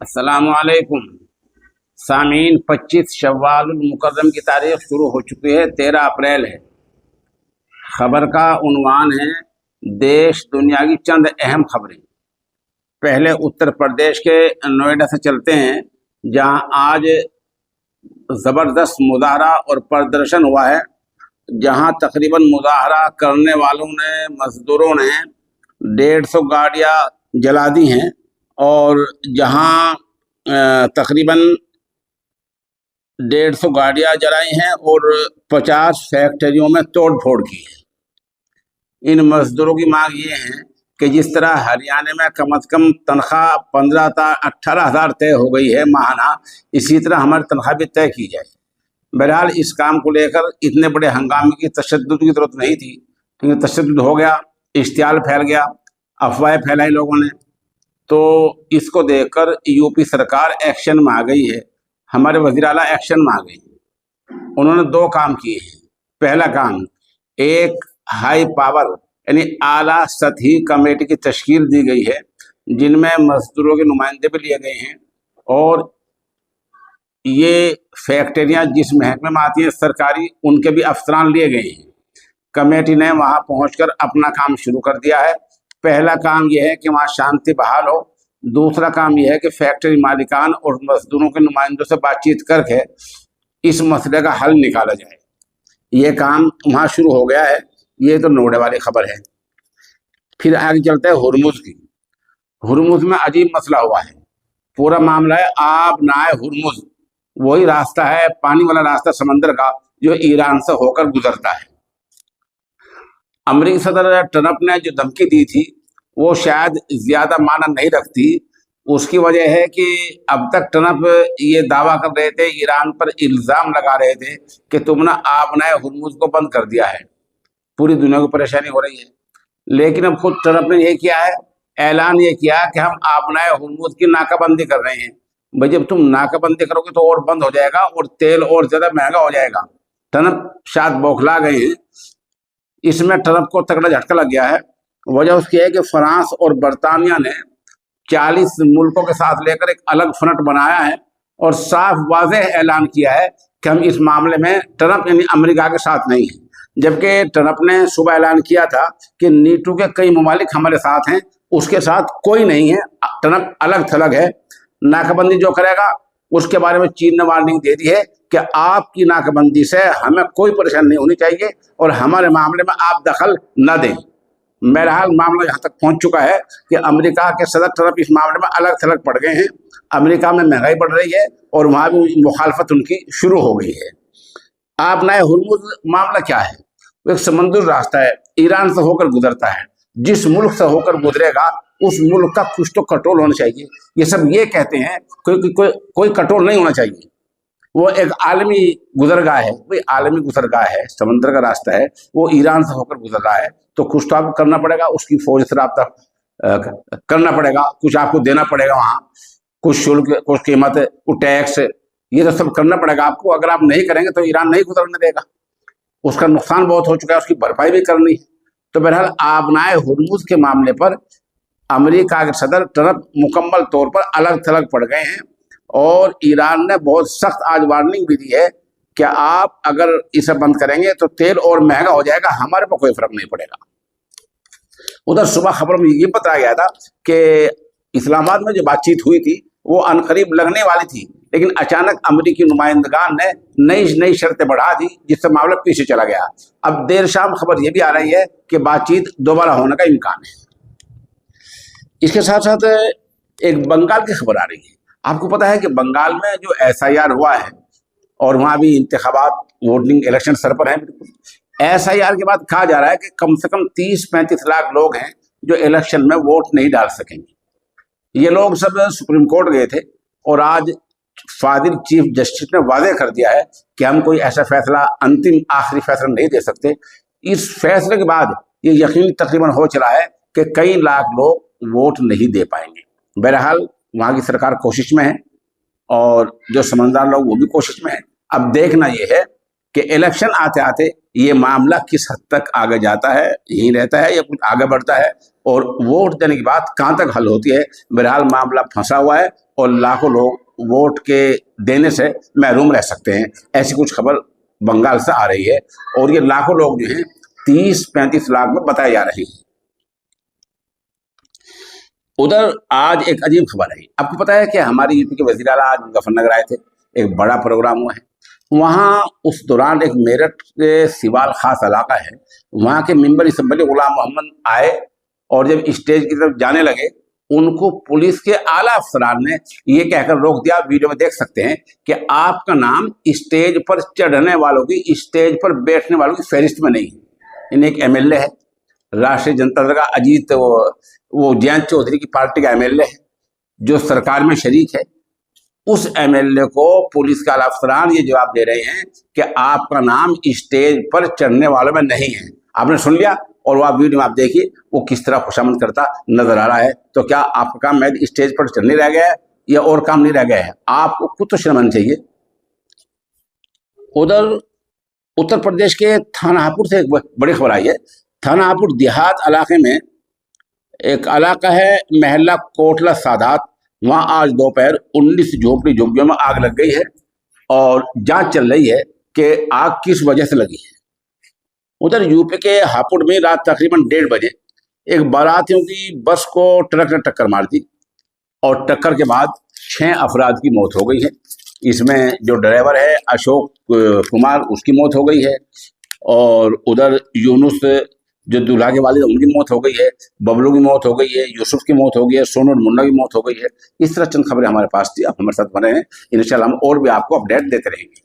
अस्सलामुअलैकुम सामीन। 25 शव्वाल मुकर्रम की तारीख शुरू हो चुकी है। 13 अप्रैल है। खबर का उन्वान है देश दुनिया की चंद अहम खबरें। पहले उत्तर प्रदेश के नोएडा से चलते हैं, जहां आज ज़बरदस्त मुजाहरा और प्रदर्शन हुआ है। जहां तकरीबन मुजाहरा करने वालों ने, मजदूरों ने 150 गाड़ियां जला दी हैं और जहां तकरीबन 150 गाड़ियां जलाई हैं और 50 फैक्ट्रियों में तोड़ फोड़ की है। इन मजदूरों की मांग ये है कि जिस तरह हरियाणा में कम से कम तनख्वाह 18,000 तय हो गई है माहाना, इसी तरह हमारी तनख्वाह भी तय की जाए। बहरहाल इस काम को लेकर इतने बड़े हंगामे की तशद्दुद की जरूरत नहीं थी, क्योंकि तशद्दुद हो गया, इश्तियाल फैल गया, अफवाहें फैलाई लोगों ने। तो इसको देखकर यूपी सरकार एक्शन में आ गई है, हमारे वज़ीर आला एक्शन में आ गई। उन्होंने 2 काम किए हैं। पहला काम, एक हाई पावर यानी आला सतही कमेटी की तश्कील दी गई है, जिनमें मजदूरों के नुमाइंदे भी लिए गए हैं और ये फैक्ट्रियां जिस महकमे में आती हैं सरकारी, उनके भी अफसरान लिए गए हैं। कमेटी ने वहां पहुंचकर अपना काम शुरू कर दिया है। पहला काम यह है कि वहां शांति बहाल हो। दूसरा काम यह है कि फैक्ट्री मालिकान और मजदूरों के नुमाइंदों से बातचीत करके इस मसले का हल निकाला जाए। ये काम वहां शुरू हो गया है। ये तो नोएडा वाली खबर है। फिर आगे चलते हैं हुरमुज की। हुरमुज में अजीब मसला हुआ है। पूरा मामला है आब नाए हुरमुज, वही रास्ता है, पानी वाला रास्ता समंदर का, जो ईरान से होकर गुजरता है। अमेरिकी सदर ट्रंप ने जो धमकी दी थी वो शायद ज्यादा माना नहीं रखती। उसकी वजह है कि अब तक ट्रंप ये दावा कर रहे थे, ईरान पर इल्जाम लगा रहे थे कि तुमने आबनाए हुरमुज को बंद कर दिया है, पूरी दुनिया को परेशानी हो रही है। लेकिन अब खुद ट्रंप ने ये किया है, ऐलान ये किया कि हम आबनाए हुरमुज की नाकाबंदी कर रहे हैं। भाई जब तुम नाकाबंदी करोगे तो और बंद हो जाएगा और तेल और ज्यादा महंगा हो जाएगा। ट्रंप शायद बौखला गए हैं। इसमें ट्रंप को तगड़ा झटका लग गया है। वजह उसकी है कि फ्रांस और बरतानिया ने 40 मुल्कों के साथ लेकर एक अलग फ्रंट बनाया है और साफ वाज़ेह ऐलान किया है कि हम इस मामले में ट्रंप यानी अमेरिका के साथ नहीं हैं। जबकि ट्रंप ने सुबह ऐलान किया था कि नीटो के कई ममालिक हमारे साथ हैं, उसके साथ कोई नहीं है, ट्रंप अलग थलग है। नाकाबंदी जो करेगा उसके बारे में चीन ने वार्निंग दे दी है कि आपकी नाकाबंदी से हमें कोई परेशानी नहीं होनी चाहिए और हमारे मामले में आप दखल न दें। बहरहाल मामला यहाँ तक पहुँच चुका है कि अमेरिका के सदर ट्रंप इस मामले में अलग थलग पड़ गए हैं। अमेरिका में महंगाई बढ़ रही है और वहाँ भी मुखालफत उनकी शुरू हो गई है। आप नए हुरमुज मामला क्या है? वो एक समुद्री रास्ता है, ईरान से होकर गुजरता है। जिस मुल्क से होकर गुजरेगा उस मुल्क का कुछ तो कंट्रोल होना चाहिए। ये सब ये कहते हैं कोई कंट्रोल नहीं होना चाहिए। वो एक आलमी गुजरगाह है, कोई आलमी गुजरगाह है, समुद्र का रास्ता है, वो ईरान से होकर गुजर रहा है, तो कुछ तो आपको करना पड़ेगा, उसकी फौज से रब्ता करना पड़ेगा, कुछ आपको देना पड़ेगा, वहाँ कुछ शुल्क, कुछ कीमत, कुछ टैक्स, ये तो सब करना पड़ेगा आपको। अगर आप नहीं करेंगे तो ईरान नहीं गुजरने देगा। उसका नुकसान बहुत हो चुका है, उसकी भरपाई भी करनी है। तो बहरहाल आबनाए हुरमुज के मामले पर अमेरिका के सदर ट्रंप मुकम्मल तौर पर अलग थलग पड़ गए हैं और ईरान ने बहुत सख्त आज वार्निंग भी दी है कि आप अगर इसे बंद करेंगे तो तेल और महंगा हो जाएगा, हमारे पर कोई फर्क नहीं पड़ेगा। उधर सुबह खबर में ये बताया गया था कि इस्लामाबाद में जो बातचीत हुई थी वो अनकरीब लगने वाली थी, लेकिन अचानक अमेरिकी नुमाइंदगान ने नई शर्तें बढ़ा दी, जिससे मामला पीछे चला गया। अब देर शाम खबर यह भी आ रही है कि बातचीत दोबारा होने का इम्कान है। इसके साथ साथ एक बंगाल की खबर आ रही है। आपको पता है कि बंगाल में जो SIR हुआ है और वहां भी इंतखाबात, वोटिंग, इलेक्शन सर पर है। बिल्कुल SIR के बाद कहा जा रहा है कि कम से कम 30-35 लाख लोग हैं जो इलेक्शन में वोट नहीं डाल सकेंगे। ये लोग सब सुप्रीम कोर्ट गए थे और आज फादिल चीफ जस्टिस ने वादे कर दिया है कि हम कोई ऐसा फैसला, अंतिम आखिरी फैसला नहीं दे सकते। इस फैसले के बाद ये यकीन तकरीबन हो चला है कि कई लाख लोग वोट नहीं दे पाएंगे। बहरहाल वहाँ की सरकार कोशिश में है और जो समझदार लोग वो भी कोशिश में है। अब देखना ये है कि इलेक्शन आते आते ये मामला किस हद तक आगे जाता है, यही रहता है या कुछ आगे बढ़ता है, और वोट देने की बात कहाँ तक हल होती है। बहरहाल मामला फंसा हुआ है और लाखों लोग वोट के देने से महरूम रह सकते हैं, ऐसी कुछ खबर बंगाल से आ रही है। और ये लाखों लोग जो हैं 30-35 लाख में बताए जा रहे हैं। उधर आज एक अजीब खबर आई। आपको पता है कि हमारे यूपी के वजीर आला आज मुजफ्फरनगर आए थे, एक बड़ा प्रोग्राम हुआ है वहाँ। उस दौरान एक मेरठ के सिवाल खास इलाका है, वहाँ के मेंबर इसम्बली गुलाम मोहम्मद आए और जब स्टेज की तरफ जाने लगे उनको पुलिस के आला अफसरान ने ये कहकर रोक दिया, वीडियो में देख सकते हैं, कि आपका नाम स्टेज पर चढ़ने वालों की, स्टेज पर बैठने वालों की फहरिस्त में नहीं है। इन एक एमएलए है राष्ट्रीय जनता दल का, अजीत वो जयंत चौधरी की पार्टी का एमएलए है जो सरकार में शरीक है। उस एमएलए को पुलिस के आला अफसरान ये जवाब दे रहे हैं कि आपका नाम स्टेज पर चढ़ने वालों में नहीं है। आपने सुन लिया और वो आप वीडियो में आप देखिए वो किस तरह खुशामद करता नजर आ रहा है। तो क्या आपका काम मैं स्टेज पर चढ़ने रह गया है या और काम नहीं रह गया है? आपको खुद तो शर्म आनी चाहिए। उधर उत्तर प्रदेश के थानापुर से एक बड़ी खबर आई है। थानापुर देहात इलाके में एक इलाका है महला कोटला सादात, वहां आज दोपहर 19 झोपड़ियों में आग लग गई है और जांच चल रही है कि आग किस वजह से लगी है। उधर यूपी के हापुड़ में रात तकरीबन 1:30 बजे एक बारातियों की बस को ट्रक ने टक्कर मार दी और टक्कर के बाद 6 अफराद की मौत हो गई है। इसमें जो ड्राइवर है अशोक कुमार, उसकी मौत हो गई है, और उधर यूनुस जो दूल्हा के वालिद उनकी मौत हो गई है, बबलू की मौत हो गई है, यूसुफ की मौत हो गई है, सोनू और मुन्ना की मौत हो गई है। इस तरह चंद खबरें हमारे पास थी। आप हमारे साथ बने हैं, इंशाल्लाह हम और भी आपको अपडेट देते रहेंगे।